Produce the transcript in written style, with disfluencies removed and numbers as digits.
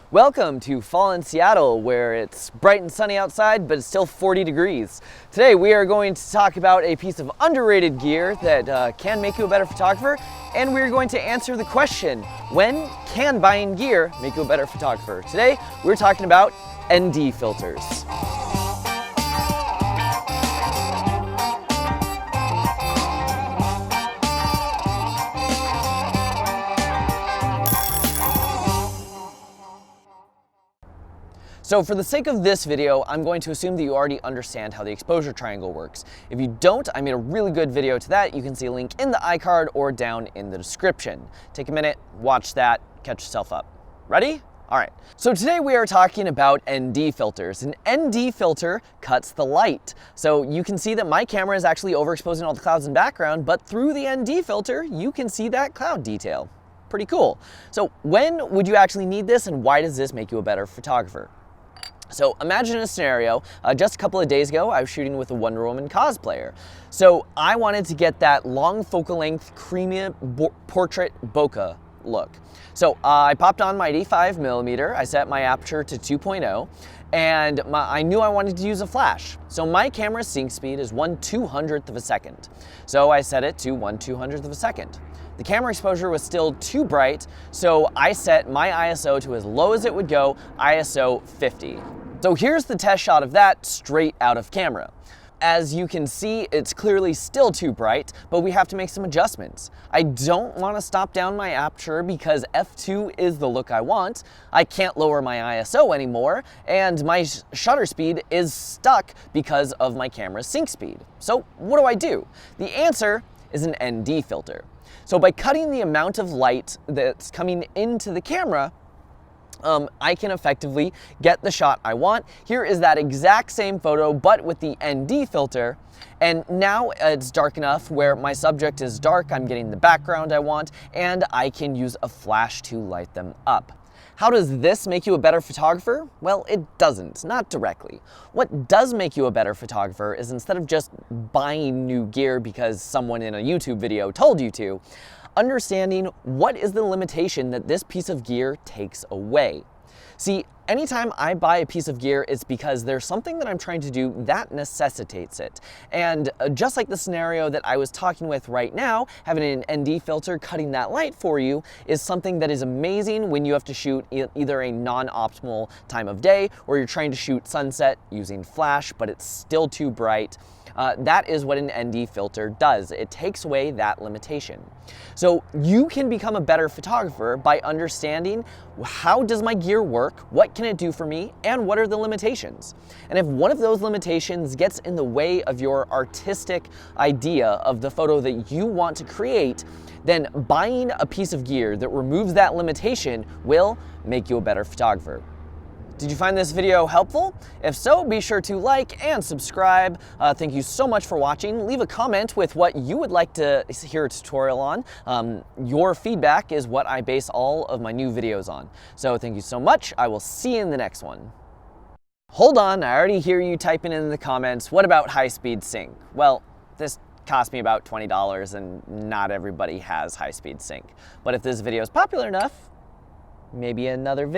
Welcome to fall in Seattle, where it's bright and sunny outside, but it's still 40 degrees. Today we are going to talk about a piece of underrated gear that can make you a better photographer, and we're going to answer the question, when can buying gear make you a better photographer? Today we're talking about ND filters. So for the sake of this video, I'm going to assume that you already understand how the exposure triangle works. If you don't, I made a really good video to that. You can see a link in the iCard or down in the description. Take a minute, watch that, catch yourself up. Ready? All right. So today we are talking about ND filters. An ND filter cuts the light. So you can see that my camera is actually overexposing all the clouds in the background, but through the ND filter, you can see that cloud detail. Pretty cool. So when would you actually need this, and why does this make you a better photographer? So imagine a scenario, just a couple of days ago, I was shooting with a Wonder Woman cosplayer. So I wanted to get that long focal length, creamy portrait bokeh look. So I popped on my 85mm, I set my aperture to 2.0, and I knew I wanted to use a flash. So my camera's sync speed is 1/200th of a second. So I set it to 1/200th of a second. The camera exposure was still too bright, so I set my ISO to as low as it would go, ISO 50. So here's the test shot of that straight out of camera. As you can see, it's clearly still too bright, but we have to make some adjustments. I don't want to stop down my aperture because f2 is the look I want. I can't lower my ISO anymore, and my shutter speed is stuck because of my camera's sync speed. So what do? The answer is an ND filter. So by cutting the amount of light that's coming into the camera, I can effectively get the shot I want. Here is that exact same photo, but with the ND filter. And now it's dark enough where my subject is dark, I'm getting the background I want, and I can use a flash to light them up. How does this make you a better photographer? Well, it doesn't, not directly. What does make you a better photographer is, instead of just buying new gear because someone in a YouTube video told you to, understanding what is the limitation that this piece of gear takes away. See, anytime I buy a piece of gear, it's because there's something that I'm trying to do that necessitates it. And just like the scenario that I was talking with right now, having an ND filter cutting that light for you is something that is amazing when you have to shoot either a non-optimal time of day, or you're trying to shoot sunset using flash, but it's still too bright. That is what an ND filter does. It takes away that limitation. So you can become a better photographer by understanding, how does my gear work, what can it do for me, and what are the limitations? And if one of those limitations gets in the way of your artistic idea of the photo that you want to create, then buying a piece of gear that removes that limitation will make you a better photographer. Did you find this video helpful? If so, be sure to like and subscribe. Thank you so much for watching. Leave a comment with what you would like to hear a tutorial on. Your feedback is what I base all of my new videos on. So thank you so much. I will see you in the next one. Hold on, I already hear you typing in the comments, what about high-speed sync? Well, this cost me about $20 and not everybody has high-speed sync. But if this video is popular enough, maybe another video.